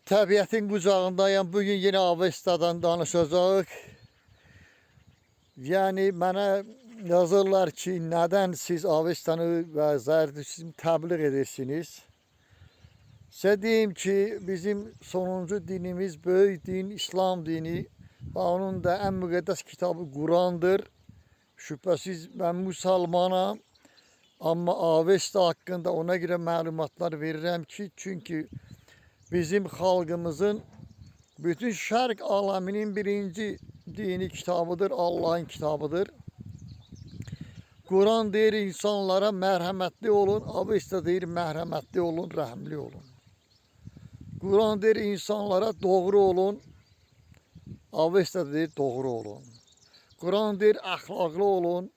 Təbiətin qucağındayım. Bugün yine Avestadan danışacağıq. Yəni mənə yazırlar ki, nədən siz Avestanı və Zərdüştizmi təbliğ edirsiniz? Sizə deyim ki, bizim sonuncu dinimiz böyük din İslam dini və onun da ən müqəddəs kitabı Qurandır. Şübhəsiz mən müsəlmanam. Amma Avesta haqqında ona görə məlumatlar verirəm ki, çünki bizim xalqımızın bütün şərq aləminin birinci dini kitabıdır, Allah'ın kitabıdır. Quran deyir insanlara mərhəmətli olun, Avesta deyir mərhəmətli olun, rəhmli olun. Quran deyir insanlara doğru olun, Avesta deyir doğru olun. Quran deyir əxlaqlı olun,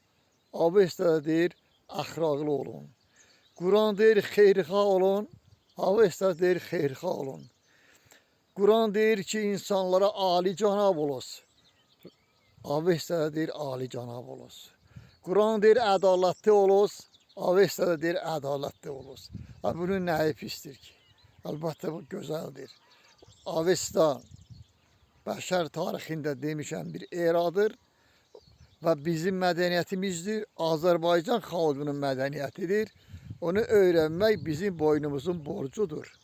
Avesta deyir əxlaqlı olun. Quran deyir xeyirxah olun, Avesta deyir xeyirxah olun. Quran deyir ki insanlara ali canab olasın. Avesta deyir ali canab olasın. Quran deyir ədalətli olasın. Avesta deyir ədalətli olasın. Bunun nəyi pisdir ki? Əlbəttə bu gözəldir. Avesta bəşər tarixində demişəm bir eradır və bizim mədəniyyətimizdir. Azərbaycan xalqının mədəniyyətidir. Onu öyrənmək bizim boynumuzun borcudur.